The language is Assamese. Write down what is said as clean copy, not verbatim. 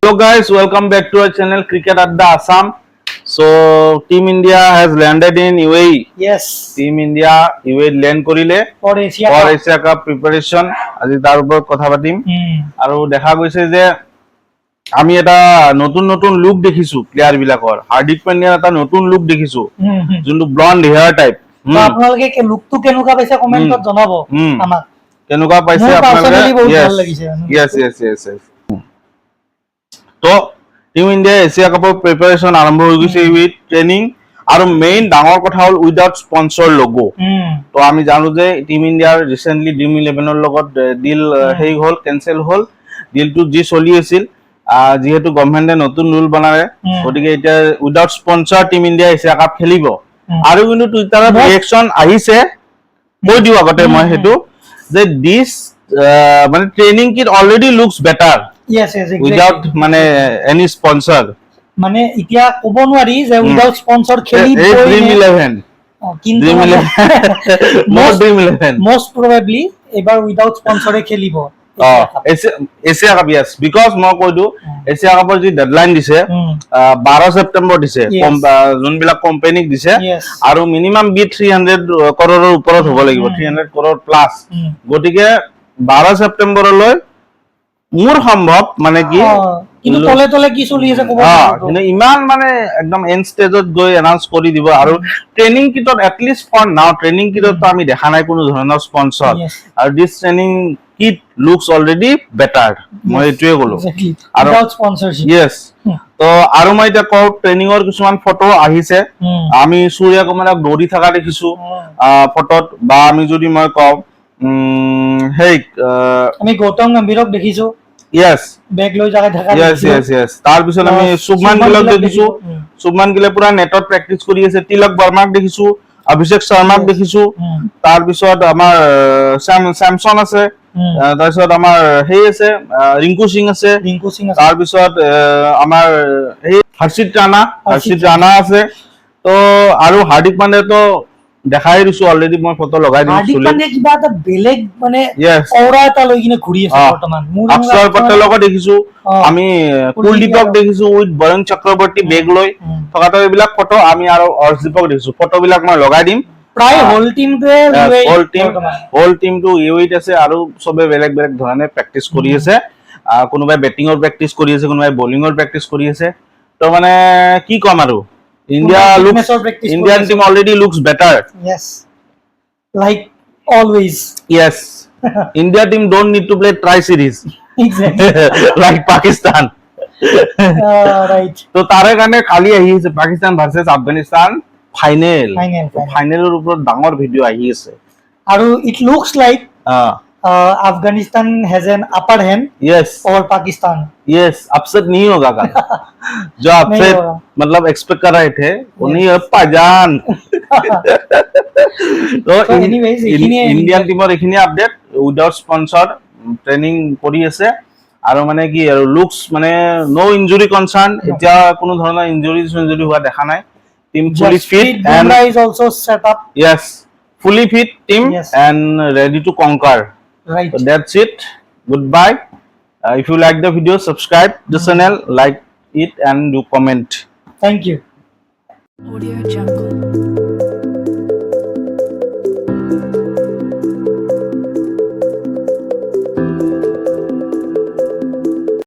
Hello guys, welcome back to our channel Cricket Adda Assam. So Team India has landed in UAE. Yes. Team India UAE land korile For Asia Cup preparation. আজি তাৰ ওপৰত কথা পাতিম আৰু দেখা গৈছে যে আমি এটা নতুন নতুন লুক দেখিছো প্লেয়াৰ বিলাকৰ হাৰ্দিক পাণ্ডিয়াৰ এটা নতুন লুক দেখিছো যোনটো ব্লন্ড হেয়াৰ টাইপ আপোনালোকে লুকটো কেনেকুৱা পাইছে কমেন্টত জনাব আমাক কেনেকুৱা পাইছে আপোনালোকে yes তো টিম ইণ্ডিয়া এছিয়া কাপৰ প্ৰিপাৰেচন আৰম্ভ হৈ গৈছে উইথ ট্ৰেইনিং আৰু মেইন ডাঙৰ কথা হ'ল উইদাউট স্পন্সৰ লোগো তো আমি জানো যে টিম ইণ্ডিয়াৰ ৰিসেন্টলি ড্ৰিম 11ৰ লগত ডিল হেই হ'ল কেনসেল হ'ল ডিলটো যি চলি আছিল যেহেতু গভৰ্ণমেণ্টে নতুন ৰুল বনালে গতিকে এতিয়া without sponsor team India Asia cup খেলিব আৰু কিন্তু টুইটাৰত ৰিঅ্যাকশন আহিছে কৈ দিও আগতে মই হেতু যে দিস মানে training kit already looks better yes exactly without মানে any sponsor মানে এতিয়া ক'ব নোৱাৰি যে উইদাউট স্পন্সৰ খেলি Dream 11 কিন্তু most probably এবাৰ উইদাউট স্পন্সৰে খেলিব এছিয়া কাপ yes because মই কৈ দিও এছিয়া কাপৰ যি ডেডলাইন দিছে 12 সেপ্টেম্বৰ দিছে যোনবিলাক কোম্পানীক দিছে আৰু মিনিমাম বি 300 কৰৰৰ ওপৰত হ'ব লাগিব 300 কৰৰৰ প্লাস গতিকে 12 সেপ্টেম্বৰলৈ মোৰ সম্ভৱ মানে কি কিন্তু তলে তলে কি চলি আছে ক'ব কিন্তু ইমান মানে একদম এন্ড স্টেজত গৈ এনাউন্স কৰি দিব আৰু ট্ৰেইনিং কিটত at least for now training কিটত আমি দেখা নাই কোনো ধৰণৰ স্পন্সৰ আৰু this training kit looks already better মই এটোৱে কলো আৰু উইদাউট স্পন্সৰশিপ yes তো আৰু মই এটা কও ট্ৰেইনিংৰ কিছুমান ফটো আহিছে আমি সূৰ্য কুমাৰক দৌৰি থকা দেখিছো ফটোত বা আমি যদি মই কও হেই আমি গৌতম গম্ভীৰক দেখিছো yes ব্যাগ লৈ জাগা ঢাকা yes তাৰ পিছত আমি শুভমান গিলক দেখিছো শুভমান গিলে পুৰা নেটত প্ৰেক্টিস কৰি আছে তিলক বৰ্মাক দেখিছো অভিষেক শৰ্মাক দেখিছো তাৰ পিছত আমাৰ স্যামসন আছে তাৰ পিছত আমাৰ হেই আছে ৰিংকু সিং আছে তাৰ পিছত আমাৰ এই হৰ্ষিত ৰাণা আছে তো আৰু হাৰ্দিক পাণ্ডে তো দেখাই দিছো অলৰেডি মই ফটো লগাই দিছো হাৰ্দিক পাণ্ডে কিবা এটা বেলেগ মানে অৰা এটা লৈ কিনে ঘূৰি আছে বৰ্তমান অক্ষৰ পটেলক দেখিছো আমি কুলদীপক দেখিছো উইথ বৰুণ চক্ৰৱৰ্তী বেগ লৈ থকাটো এইবিলাক ফটো আমি আৰু অৰ্শদীপক দেখিছো ফটো বিলাক মই লগাই দিম প্ৰায় হোল টিমটো ইউইত আছে আৰু সবে বেলেগ বেলেগ ধৰণে প্ৰেক্টিস কৰি আছে কোনোবাই বেটিংৰ প্ৰেক্টিস কৰি আছে কোনোবাই বোলিংৰ প্ৰেক্টিস কৰি আছে তো মানে কি কম আৰু Indian team already looks better. Yes. Like always. Yes. India team don't need to play tri-series. Exactly. Like Pakistan. Right. So তাৰে কাৰণে কালি আহি আছে পাকিস্তান ভাৰ্সেস আফগানিস্তান ফাইনেলৰ ওপৰত ডাঙৰ ভিডিও আহি আছে আৰু it looks like Afghanistan has an upper hand over Pakistan. Yes, upset नहीं होगा का जो upset मतलब एक्सपेक्ट कर रहे थे वो नहीं है पाजान तो anyways इंडियन टीमर এখিনি আপডেট উইদাউট স্পন্সর ট্রেনিং কৰি আছে আৰু মানে কি আৰু লুকস মানে নো ইনজুৰি কনসাৰ্ন এতিয়া কোনো ধৰণৰ ইনজুৰি হোৱা দেখা নাই team fully fit and is also set up fully fit team and ready to conquer. Right. So that's it. Goodbye. If you like the video, subscribe the channel, like it, and do comment. Thank you. Audio Jungle.